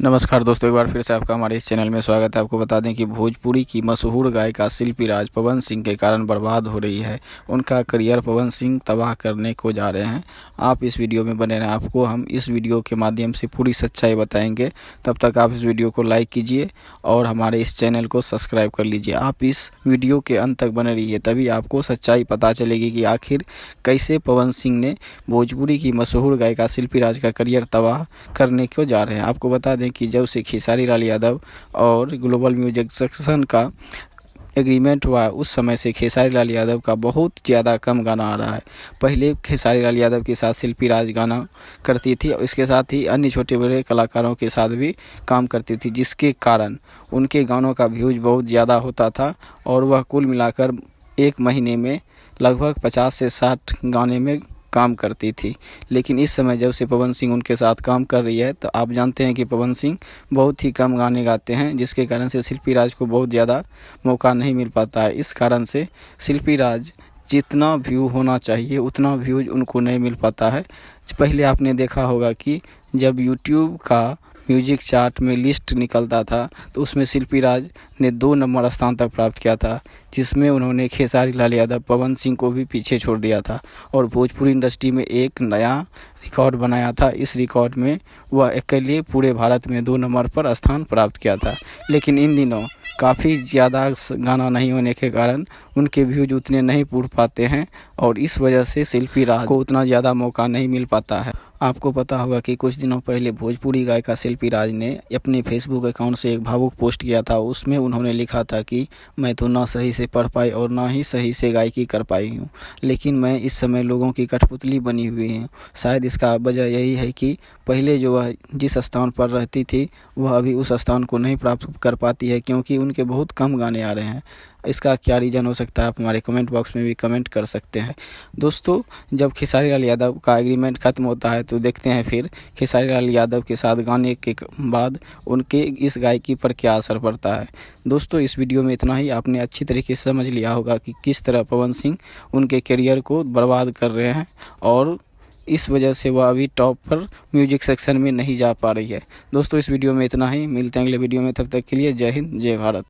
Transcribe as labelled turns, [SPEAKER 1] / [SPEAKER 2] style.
[SPEAKER 1] नमस्कार दोस्तों, एक बार फिर से आपका हमारे इस चैनल में स्वागत है। आपको बता दें कि भोजपुरी की मशहूर गायिका शिल्पी राज पवन सिंह के कारण बर्बाद हो रही है। उनका करियर पवन सिंह तबाह करने को जा रहे हैं। आप इस वीडियो में बने रहें, आपको हम इस वीडियो के माध्यम से पूरी सच्चाई बताएंगे। तब तक आप इस वीडियो को लाइक कीजिए और हमारे इस चैनल को सब्सक्राइब कर लीजिए। आप इस वीडियो के अंत तक बने रहिए, तभी आपको सच्चाई पता चलेगी कि आखिर कैसे पवन सिंह ने भोजपुरी की मशहूर गायिका शिल्पी राज का करियर तबाह करने को जा रहे हैं। आपको बता दें कि जब से खेसारी लाल यादव और ग्लोबल म्यूजिक सेक्शन का एग्रीमेंट हुआ, उस समय से खेसारी लाल यादव का बहुत ज़्यादा कम गाना आ रहा है। पहले खेसारी लाल यादव के साथ शिल्पी राज गाना करती थी और इसके साथ ही अन्य छोटे बड़े कलाकारों के साथ भी काम करती थी, जिसके कारण उनके गानों का व्यूज बहुत ज़्यादा होता था और वह कुल मिलाकर एक महीने में लगभग 50 से 60 गाने में काम करती थी। लेकिन इस समय जब से पवन सिंह उनके साथ काम कर रही है, तो आप जानते हैं कि पवन सिंह बहुत ही कम गाने गाते हैं, जिसके कारण से शिल्पी राज को बहुत ज़्यादा मौका नहीं मिल पाता है। इस कारण से शिल्पी राज जितना व्यू होना चाहिए उतना व्यूज उनको नहीं मिल पाता है। पहले आपने देखा होगा कि जब यूट्यूब का म्यूजिक चार्ट में लिस्ट निकलता था, तो उसमें शिल्पी राज ने 2 नंबर स्थान तक प्राप्त किया था, जिसमें उन्होंने खेसारी लाल यादव, पवन सिंह को भी पीछे छोड़ दिया था और भोजपुरी इंडस्ट्री में एक नया रिकॉर्ड बनाया था। इस रिकॉर्ड में वह अकेले पूरे भारत में 2 नंबर पर स्थान प्राप्त किया था। लेकिन इन दिनों काफ़ी ज़्यादा गाना नहीं होने के कारण उनके व्यूज उतने नहीं पूर पाते हैं और इस वजह से शिल्पी राज को उतना ज़्यादा मौका नहीं मिल पाता है। आपको पता होगा कि कुछ दिनों पहले भोजपुरी गायिका शिल्पी राज ने अपने फेसबुक अकाउंट से एक भावुक पोस्ट किया था। उसमें उन्होंने लिखा था कि मैं तो ना सही से पढ़ पाई और ना ही सही से गायकी कर पाई हूँ, लेकिन मैं इस समय लोगों की कठपुतली बनी हुई हूँ। शायद इसका वजह यही है कि पहले जो वह जिस स्थान पर रहती थी, वह अभी उस स्थान को नहीं प्राप्त कर पाती है, क्योंकि उनके बहुत कम गाने आ रहे हैं। इसका क्या रीज़न हो सकता है, आप हमारे कमेंट बॉक्स में भी कमेंट कर सकते हैं। दोस्तों, जब खेसारी लाल यादव का एग्रीमेंट ख़त्म होता है, तो देखते हैं फिर खेसारी लाल यादव के साथ गाने के बाद उनके इस गायकी पर क्या असर पड़ता है। दोस्तों, इस वीडियो में इतना ही। आपने अच्छी तरीके से समझ लिया होगा कि किस तरह पवन सिंह उनके करियर को बर्बाद कर रहे हैं और इस वजह से वह अभी टॉप पर म्यूजिक सेक्शन में नहीं जा पा रही है। दोस्तों, इस वीडियो में इतना ही। मिलते हैं अगले वीडियो में, तब तक के लिए जय हिंद, जय भारत।